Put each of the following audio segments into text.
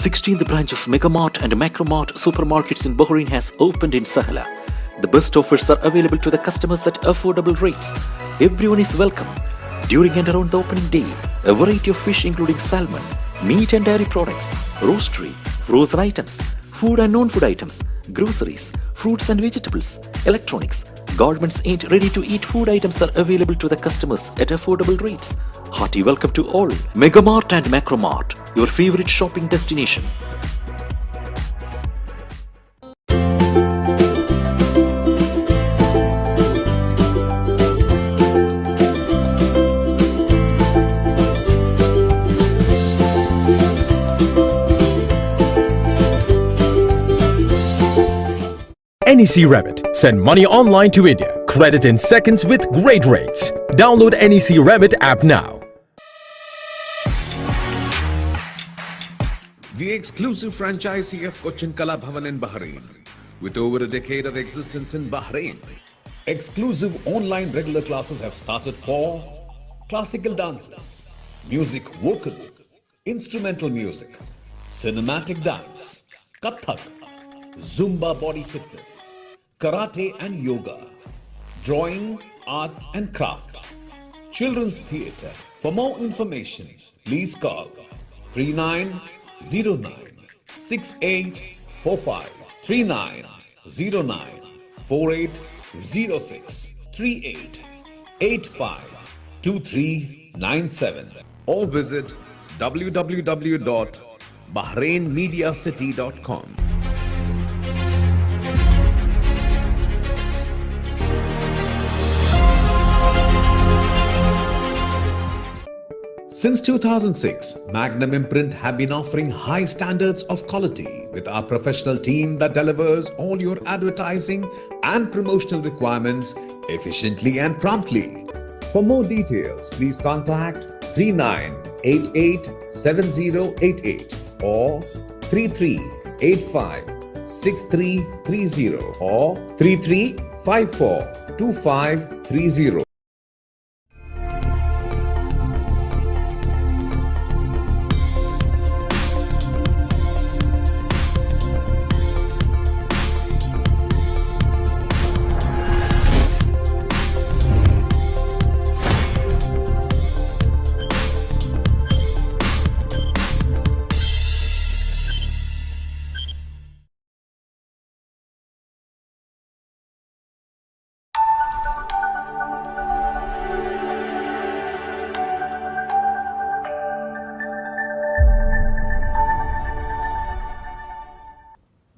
16th branch of Megamart and Macromart supermarkets in Bahrain has opened in Sahla. The best offers are available to the customers at affordable rates. Everyone is welcome. During and around the opening day, a variety of fish including salmon, meat and dairy products, roastery, frozen items, food and non-food items, groceries, fruits and vegetables, electronics, garments and ready-to-eat food items are available to the customers at affordable rates. Hearty welcome to all. Megamart and Macromart, your favorite shopping destination. NEC Remit. Send money online to India. Credit in seconds with great rates. Download NEC Remit app now. The exclusive franchisee of Cochin Kala Bhavan in Bahrain. With over a decade of existence in Bahrain, exclusive online regular classes have started for classical dances, music vocal, instrumental music, cinematic dance, Kathak, Zumba body fitness, karate and yoga, drawing, arts and craft, children's theatre. For more information, please call 3909 6845 3909 4806 3885 2397 or visit www.bahrainmediacity.com. Since 2006, Magnum Imprint have been offering high standards of quality with our professional team that delivers all your advertising and promotional requirements efficiently and promptly. For more details, please contact 39887088 or 33856330 or 33542530.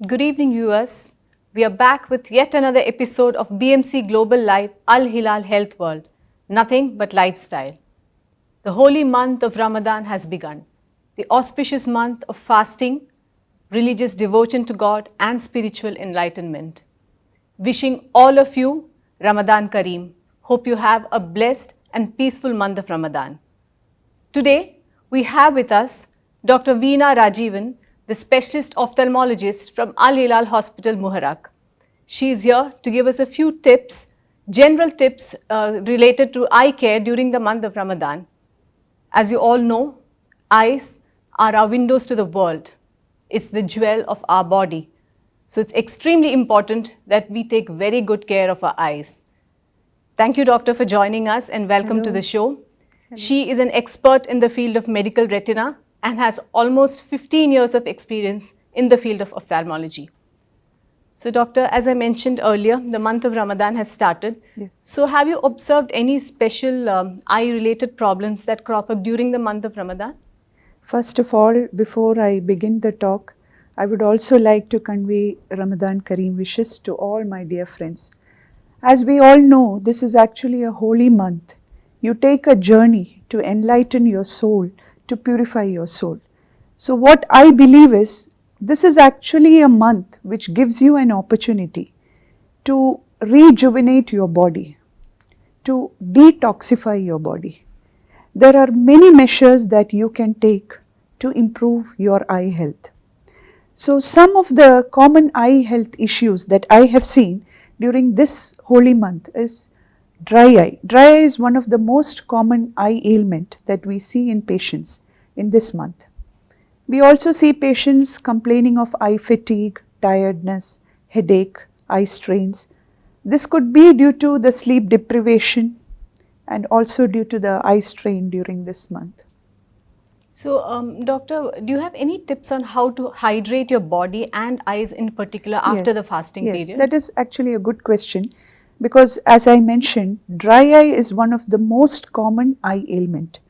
Good evening viewers, we are back with yet another episode of BMC Global Live Alhilal Health World, nothing but lifestyle. The holy month of Ramadan has begun, the auspicious month of fasting, religious devotion to God and spiritual enlightenment. Wishing all of you Ramadan Kareem. Hope you have a blessed and peaceful month of Ramadan. Today we have with us Dr. Veena Rajeevan, the specialist ophthalmologist from Alhilal Hospital, Muharraq. She is here to give us a few tips, general tips related to eye care during the month of Ramadan. As you all know, eyes are our windows to the world. It's the jewel of our body. So it's extremely important that we take very good care of our eyes. Thank you, doctor, for joining us and welcome to the show. She is an expert in the field of medical retina and has almost 15 years of experience in the field of ophthalmology. So doctor, as I mentioned earlier, the month of Ramadan has started. Yes. So have you observed any special eye-related problems that crop up during the month of Ramadan? First of all, before I begin the talk, I would also like to convey Ramadan Kareem wishes to all my dear friends. As we all know, this is actually a holy month. You take a journey to enlighten your soul, to purify your soul. So what I believe is, this is actually a month which gives you an opportunity to rejuvenate your body, to detoxify your body. There are many measures that you can take to improve your eye health. So some of the common eye health issues that I have seen during this holy month is dry eye. Dry eye is one of the most common eye ailment that we see in patients in this month. We also see patients complaining of eye fatigue, tiredness, headache, eye strains. This could be due to the sleep deprivation and also due to the eye strain during this month. So, doctor, do you have any tips on how to hydrate your body and eyes in particular after the fasting yes, period? that is actually a good question, because as I mentioned, dry eye is one of the most common eye ailment.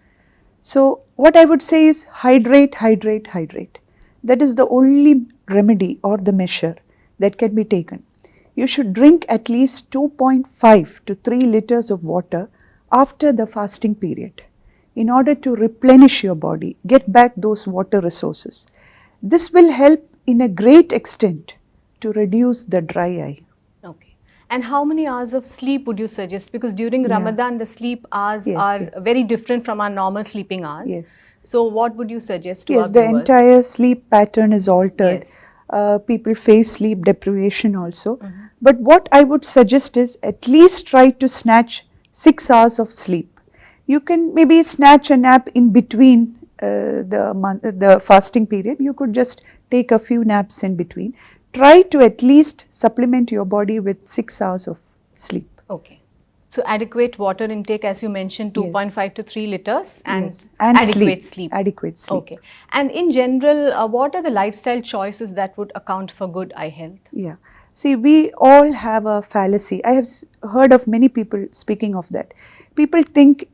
So what I would say is hydrate, hydrate, hydrate. That is the only remedy or the measure that can be taken. You should drink at least 2.5 to 3 liters of water after the fasting period in order to replenish your body, get back those water resources. This will help in a great extent to reduce the dry eye. Okay. And how many hours of sleep would you suggest? Because during Ramadan, the sleep hours are very different from our normal sleeping hours. Yes. So what would you suggest to our Yes, the viewers? entire sleep pattern is altered. Yes. People face sleep deprivation also. But what I would suggest is at least try to snatch 6 hours of sleep. You can maybe snatch a nap in between the fasting period. You could just take a few naps in between. Try to at least supplement your body with 6 hours of sleep. Okay. So adequate water intake, as you mentioned, 2.5 to 3 liters and adequate sleep. Adequate sleep. Okay. And in general, what are the lifestyle choices that would account for good eye health? Yeah. See, we all have a fallacy. I have heard of many people speaking of that. People think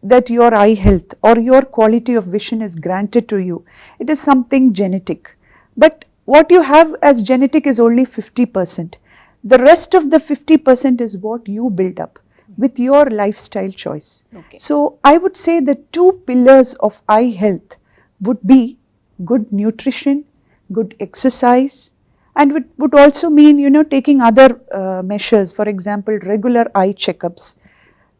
that your eye health or your quality of vision is granted to you. It is something genetic. But what you have as genetic is only 50%. The rest of the 50% is what you build up with your lifestyle choice. Okay. So I would say the 2 pillars of eye health would be good nutrition, good exercise, and it would also mean, taking other measures, for example, regular eye checkups,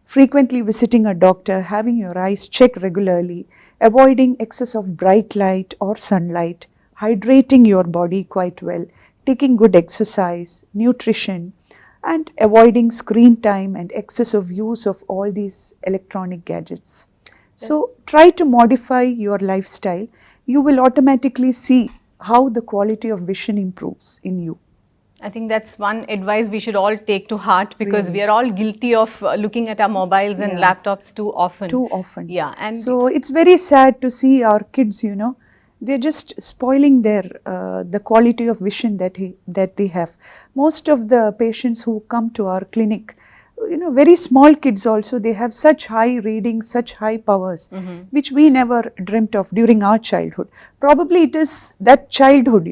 frequently visiting a doctor, having your eyes checked regularly, avoiding excess of bright light or sunlight, hydrating your body quite well, taking good exercise, nutrition, and avoiding screen time and excessive use of all these electronic gadgets. So try to modify your lifestyle. You will automatically see how the quality of vision improves in you. I think that's one advice we should all take to heart, because we are all guilty of looking at our mobiles and laptops too often. Too often. Yeah. And so it's very sad to see our kids, they're just spoiling their the quality of vision that they have. Most of the patients who come to our clinic, very small kids also, they have such high reading, such high powers, which we never dreamt of during our childhood. Probably it is that childhood,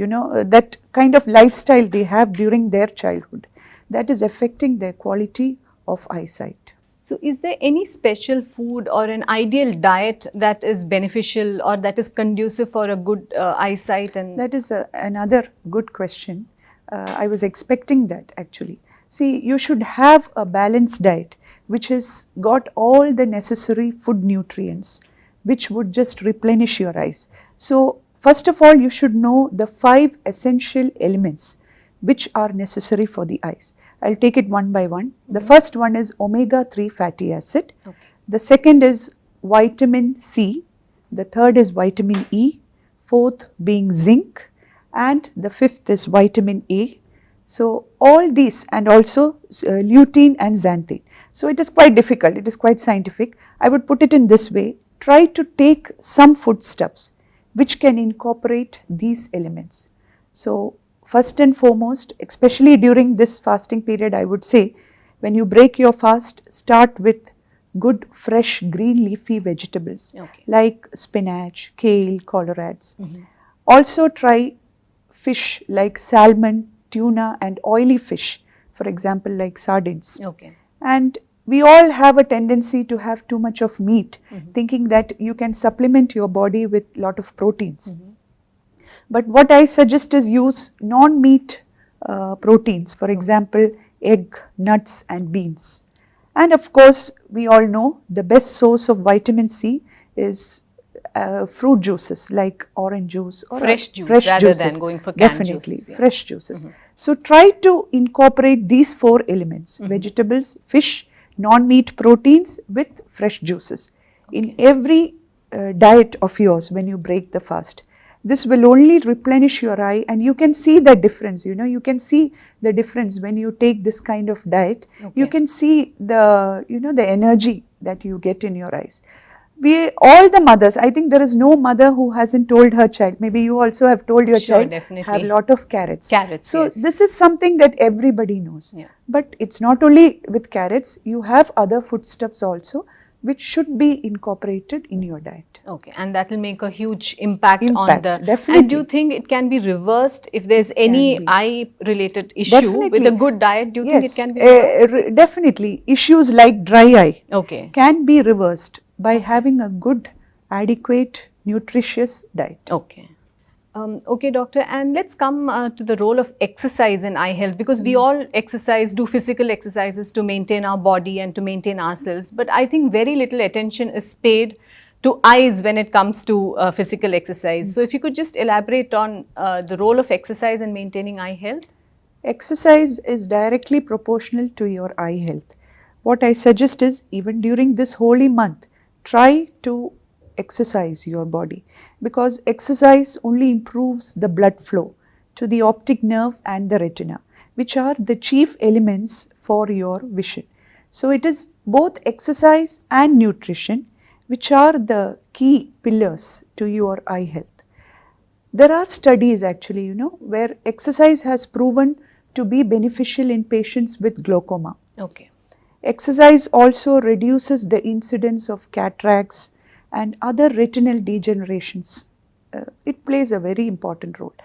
that kind of lifestyle they have during their childhood that is affecting their quality of eyesight. so is there any special food or an ideal diet that is beneficial or that is conducive for a good eyesight? And that is another good question. I was expecting that actually. See, you should have a balanced diet which has got all the necessary food nutrients which would just replenish your eyes. So first of all, you should know the 5 essential elements which are necessary for the eyes. I'll take it one by one. The first one is omega-3 fatty acid. Okay. The second is vitamin C. The third is vitamin E. Fourth being zinc. And the fifth is vitamin A. So all these, and also lutein and xanthine. So it is quite difficult, it is quite scientific. I would put it in this way: try to take some foodstuffs which can incorporate these elements. So first and foremost, especially during this fasting period, I would say when you break your fast, start with good fresh green leafy vegetables like spinach, kale, collards. Also try fish like salmon, tuna and oily fish, for example like sardines. And we all have a tendency to have too much of meat, thinking that you can supplement your body with lot of proteins. But what I suggest is use non-meat proteins, for example egg, nuts and beans. And of course we all know the best source of vitamin C is fruit juices like orange juice or fresh rather than going for canned juices. Fresh juices. So try to incorporate these 4 elements: vegetables, fish, non-meat proteins with fresh juices in every diet of yours when you break the fast. This will only replenish your eye, and you can see the difference. You can see the difference when you take this kind of diet. You can see the, the energy that you get in your eyes. All the mothers, I think there is no mother who hasn't told her child. Maybe you also have told your child, definitely. have a lot of carrots. So yes. this is something that everybody knows. But it's not only with carrots, you have other foodstuffs also, which should be incorporated in your diet. Okay, and that will make a huge impact on the... Definitely. And do you think it can be reversed if there's any eye-related issue Definitely. with a good diet? Do you think it can be reversed? Definitely. Issues like dry eye can be reversed by having a good, adequate, nutritious diet. Okay. Okay, doctor, and let's come to the role of exercise in eye health, because we all exercise, do physical exercises to maintain our body and to maintain ourselves, but I think very little attention is paid to eyes when it comes to physical exercise. So if you could just elaborate on the role of exercise in maintaining eye health. Exercise is directly proportional to your eye health. What I suggest is, even during this holy month, try to exercise your body, because exercise only improves the blood flow to the optic nerve and the retina, which are the chief elements for your vision. So it is both exercise and nutrition which are the key pillars to your eye health. There are studies actually, where exercise has proven to be beneficial in patients with glaucoma. Okay. Exercise also reduces the incidence of cataracts and other retinal degenerations. It plays a very important role.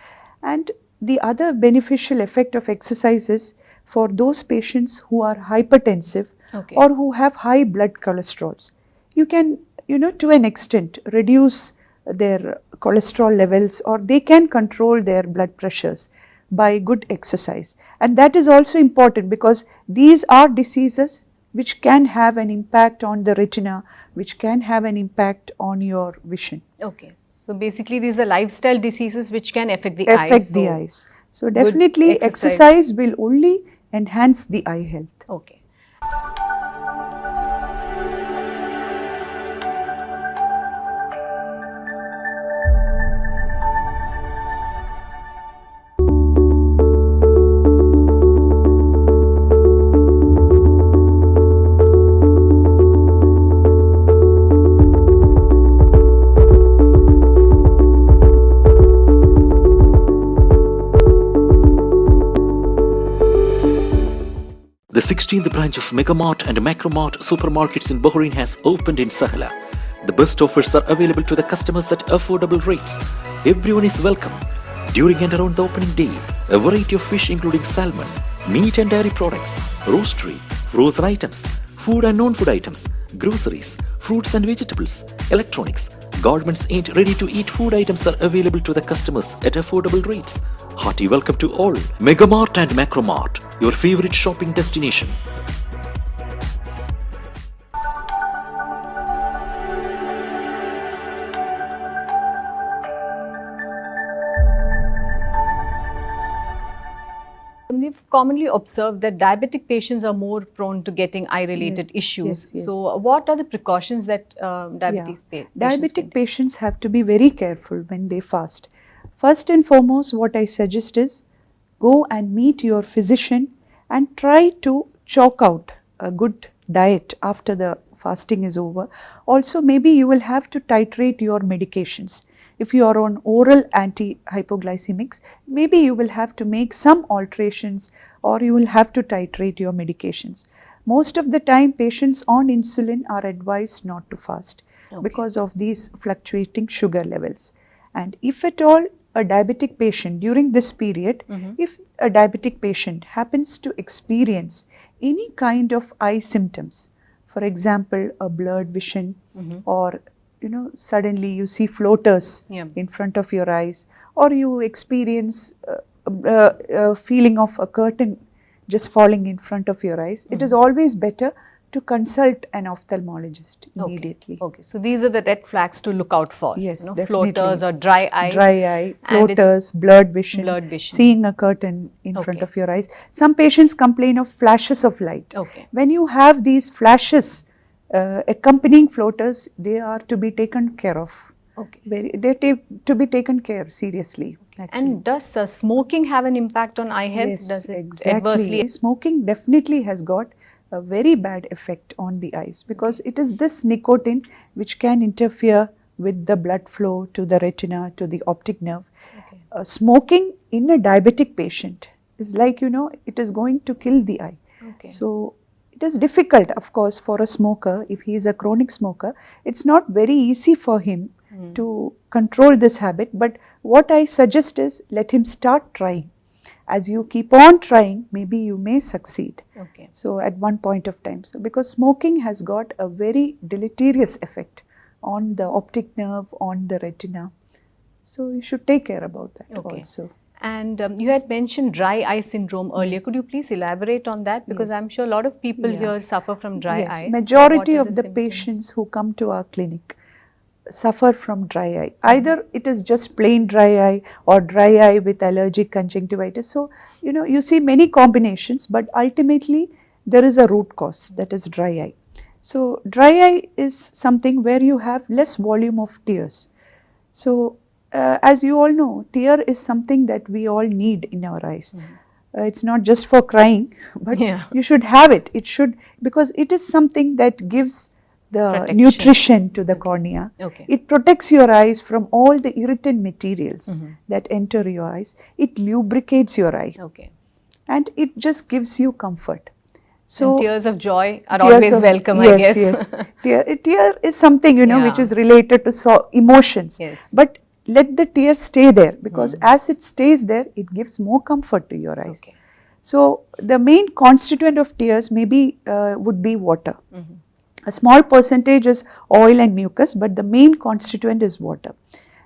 And the other beneficial effect of exercise is for those patients who are hypertensive or who have high blood cholesterols. You can, to an extent, reduce their cholesterol levels, or they can control their blood pressures by good exercise. And that is also important, because these are diseases which can have an impact on the retina, which can have an impact on your vision. Okay. So basically these are lifestyle diseases which can affect the eyes. So definitely exercise will only enhance the eye health. Okay. The 16th branch of Megamart and Macromart supermarkets in Bahrain has opened in Sahla. The best offers are available to the customers at affordable rates. Everyone is welcome. During and around the opening day, a variety of fish including salmon, meat and dairy products, roastery, frozen items, food and non-food items, groceries, fruits and vegetables, electronics, garments and ready-to-eat food items are available to the customers at affordable rates. Hearty welcome to all. Megamart and Macromart, your favorite shopping destination. We've commonly observed that diabetic patients are more prone to getting eye-related issues. Yes. So what are the precautions that diabetic patients have to be very careful when they fast. First and foremost, what I suggest is, go and meet your physician and try to chalk out a good diet after the fasting is over. Also, maybe you will have to titrate your medications. If you are on oral anti-hypoglycemics, maybe you will have to make some alterations, or you will have to titrate your medications. Most of the time, patients on insulin are advised not to fast because of these fluctuating sugar levels. And if at all a diabetic patient during this period, if a diabetic patient happens to experience any kind of eye symptoms, for example, a blurred vision, or suddenly you see floaters in front of your eyes, or you experience a feeling of a curtain just falling in front of your eyes, it is always better to consult an ophthalmologist immediately. Okay, so these are the red flags to look out for. Yes, definitely. Floaters or dry eyes. Dry eye, floaters, blurred vision, seeing a curtain in front of your eyes. Some patients complain of flashes of light. When you have these flashes accompanying floaters, they are to be taken care of Okay. To be taken care seriously. Actually. And does smoking have an impact on eye health? Yes, Does it exactly. adversely? Smoking definitely has got a very bad effect on the eyes, because it is this nicotine which can interfere with the blood flow to the retina, to the optic nerve. Okay. Smoking in a diabetic patient is like, it is going to kill the eye. Okay. So it is difficult, of course, for a smoker. If he is a chronic smoker, it's not very easy for him to control this habit. But what I suggest is, let him start trying. As you keep on trying, maybe you may succeed. Okay. So at one point of time. So because smoking has got a very deleterious effect on the optic nerve, on the retina. So you should take care about that also. And you had mentioned dry eye syndrome earlier. Yes. Could you please elaborate on that? Because Yes. I'm sure a lot of people here suffer from dry eyes. Yes, majority So what are of the symptoms? patients who come to our clinic suffer from dry eye. Either it is just plain dry eye or dry eye with allergic conjunctivitis. So, you see many combinations, but ultimately there is a root cause, that is dry eye. So, dry eye is something where you have less volume of tears. So, as you all know, tear is something that we all need in our eyes. It's not just for crying, but you should have it. It should, because it is something that gives the Protection. nutrition to the cornea. Okay. It protects your eyes from all the irritant materials that enter your eyes. It lubricates your eye. Okay. And it just gives you comfort. So and tears of joy are always welcome, I guess. Yes, tear is something, which Yeah. is related to emotions. Yes. But let the tear stay there, because as it stays there, it gives more comfort to your eyes. Okay. So the main constituent of tears maybe would be water. A small percentage is oil and mucus, but the main constituent is water.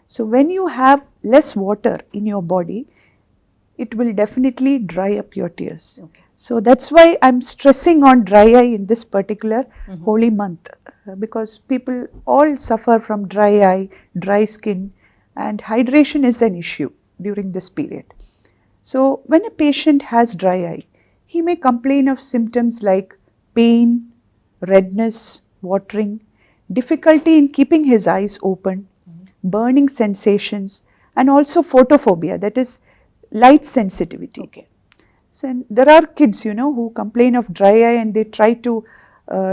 So when you have less water in your body, it will definitely dry up your tears. Okay. So that's why I'm stressing on dry eye in this particular holy month, because people all suffer from dry eye, dry skin, and hydration is an issue during this period. So when a patient has dry eye, he may complain of symptoms like pain, redness, watering, difficulty in keeping his eyes open, burning sensations, and also photophobia, that is light sensitivity. Okay. So there are kids, who complain of dry eye and they try to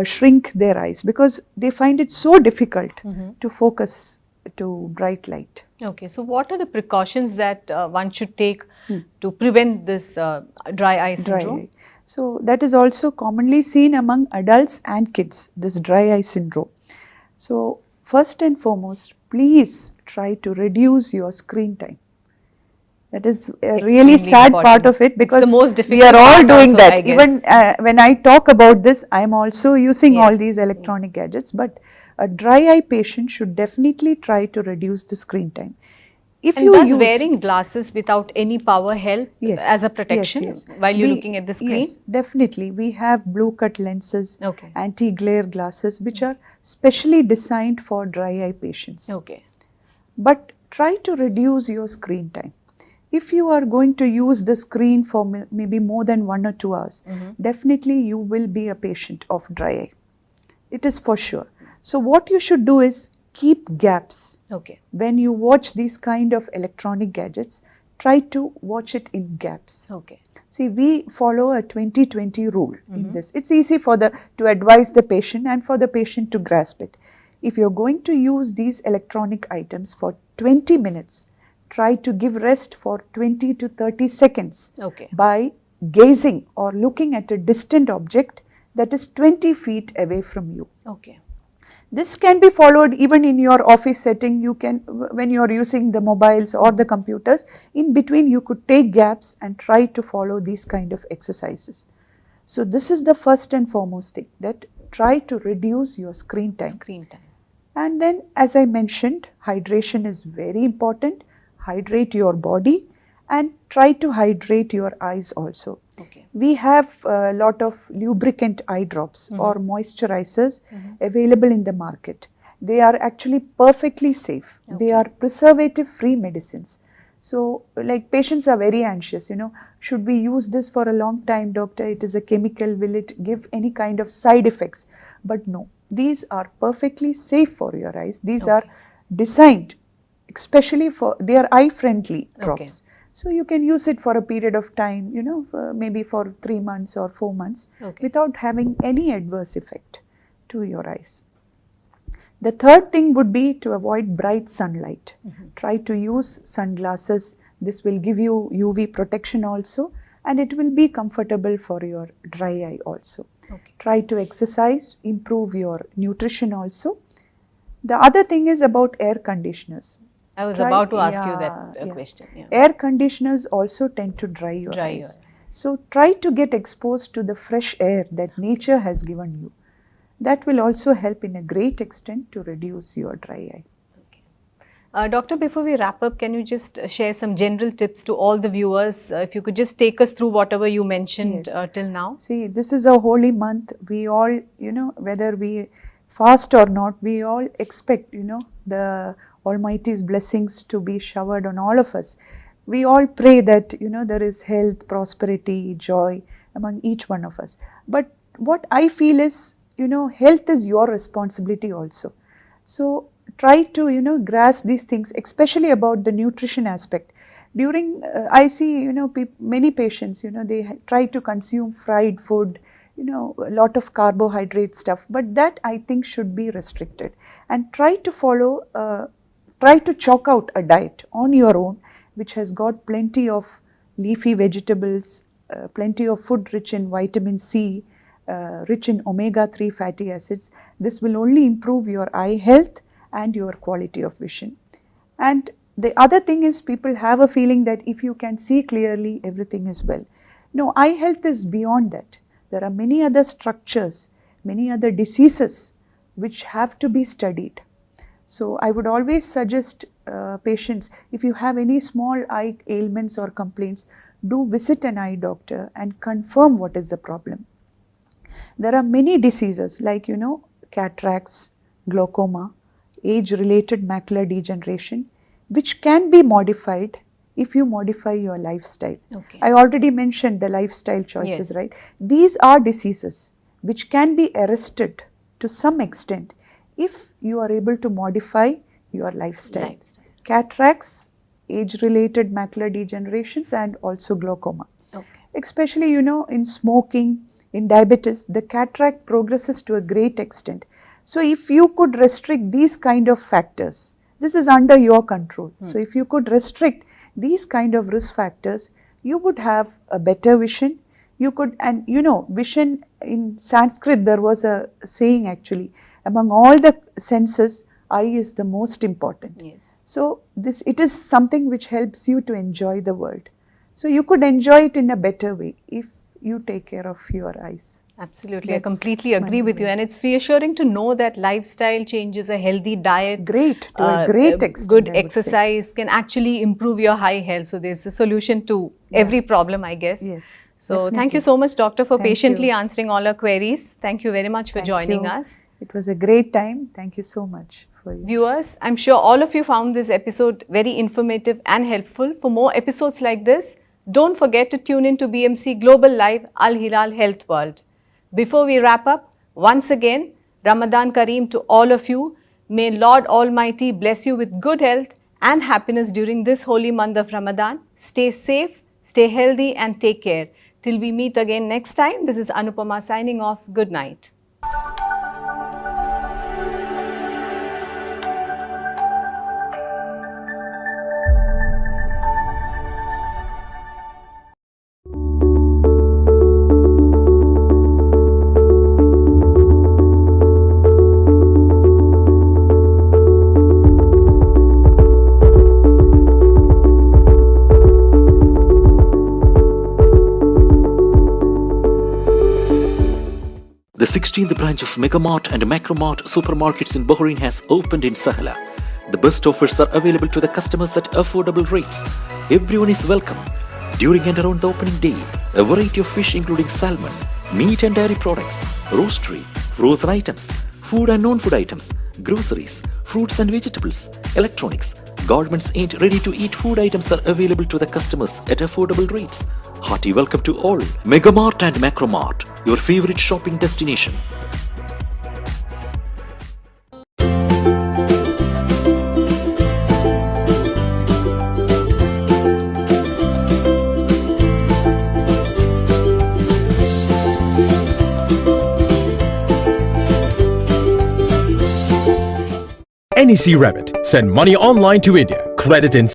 shrink their eyes because they find it so difficult to focus to bright light. Okay, so what are the precautions that one should take to prevent this dry eye syndrome? Dry eye. So that is also commonly seen among adults and kids, this dry eye syndrome. So first and foremost, please try to reduce your screen time. That is a really sad part of it, because we are all doing that. Even when I talk about this, I am also using all these electronic gadgets, but a dry eye patient should definitely try to reduce the screen time. If and does wearing glasses without any power help as a protection while you're looking at the screen? Yes, definitely. We have blue cut lenses, anti-glare glasses, which are specially designed for dry eye patients. Okay. But try to reduce your screen time. If you are going to use the screen for maybe more than 1 or 2 hours, definitely you will be a patient of dry eye. It is for sure. So what you should do is keep gaps. Okay. When you watch these kind of electronic gadgets, try to watch it in gaps. Okay. See, we follow a 20-20 rule in this. It's easy for to advise the patient and for the patient to grasp it. If you're going to use these electronic items for 20 minutes, try to give rest for 20 to 30 seconds by gazing or looking at a distant object that is 20 feet away from you. Okay. This can be followed even in your office setting. You can, when you are using the mobiles or the computers, in between you could take gaps and try to follow these kind of exercises. So this is the first and foremost thing, that try to reduce your screen time. And then, as I mentioned, hydration is very important. Hydrate your body and try to hydrate your eyes also. Okay. We have a lot of lubricant eye drops or moisturizers available in the market. They are actually perfectly safe. They are preservative free medicines. So like patients are very anxious, should we use this for a long time, doctor? It is a chemical, will it give any kind of side effects? But no, these are perfectly safe for your eyes. These are designed especially for, they are eye friendly drops. Okay. So you can use it for a period of time, maybe for 3 months or 4 months without having any adverse effect to your eyes. The third thing would be to avoid bright sunlight. Try to use sunglasses. This will give you UV protection also, and it will be comfortable for your dry eye also. Try to exercise, improve your nutrition also. The other thing is about air conditioners. I was about to ask you that question. Yeah. Air conditioners also tend to dry your eyes. So try to get exposed to the fresh air that nature has given you. That will also help in a great extent to reduce your dry eye. Doctor, before we wrap up, can you just share some general tips to all the viewers? If you could just take us through whatever you mentioned till now. See, this is a holy month. We all, whether we fast or not, we all expect, the Almighty's blessings to be showered on all of us. We all pray that, there is health, prosperity, joy among each one of us. But what I feel is, health is your responsibility also. So try to, grasp these things, especially about the nutrition aspect. During, I see, many patients, they try to consume fried food, a lot of carbohydrate stuff, but that I think should be restricted. And try to follow, try to chalk out a diet on your own, which has got plenty of leafy vegetables, plenty of food rich in vitamin C, rich in omega-3 fatty acids. This will only improve your eye health and your quality of vision. And the other thing is, people have a feeling that if you can see clearly, everything is well. No, eye health is beyond that. There are many other structures, many other diseases which have to be studied. So I would always suggest patients, if you have any small eye ailments or complaints, do visit an eye doctor and confirm what is the problem. There are many diseases like, cataracts, glaucoma, age-related macular degeneration, which can be modified if you modify your lifestyle. I already mentioned the lifestyle choices, right? These are diseases which can be arrested to some extent if you are able to modify your lifestyle. Cataracts, age-related macular degenerations, and also glaucoma. Especially, in smoking, in diabetes, the cataract progresses to a great extent. So if you could restrict these kind of factors, this is under your control. So if you could restrict these kind of risk factors, you would have a better vision. You could, and vision in Sanskrit, there was a saying actually, among all the senses, eye is the most important. So it is something which helps you to enjoy the world. So you could enjoy it in a better way if you take care of your eyes. Absolutely, I completely agree with you, and it's reassuring to know that lifestyle changes, a healthy diet, to a great extent, good exercise can actually improve your eye health. So there's a solution to every problem, I guess. So definitely. Thank you so much, Doctor, for patiently answering all our queries. Thank you very much for joining us. It was a great time. Thank you so much for you. Viewers, I'm sure all of you found this episode very informative and helpful. For more episodes like this, don't forget to tune in to BMC Global Live Alhilal Health World. Before we wrap up, once again, Ramadan Kareem to all of you. May Lord Almighty bless you with good health and happiness during this holy month of Ramadan. Stay safe, stay healthy, and take care. Till we meet again next time, this is Anupama signing off. Good night. The 16th branch of Megamart and Macromart supermarkets in Bahrain has opened in Sahla. The best offers are available to the customers at affordable rates. Everyone is welcome. During and around the opening day, a variety of fish including salmon, meat and dairy products, roastery, frozen items, food and non-food items, groceries, fruits and vegetables, electronics, garments and ready-to-eat food items are available to the customers at affordable rates. Hearty welcome to all. Megamart and Macromart, your favorite shopping destination. NEC Remit. Send money online to India. Credit in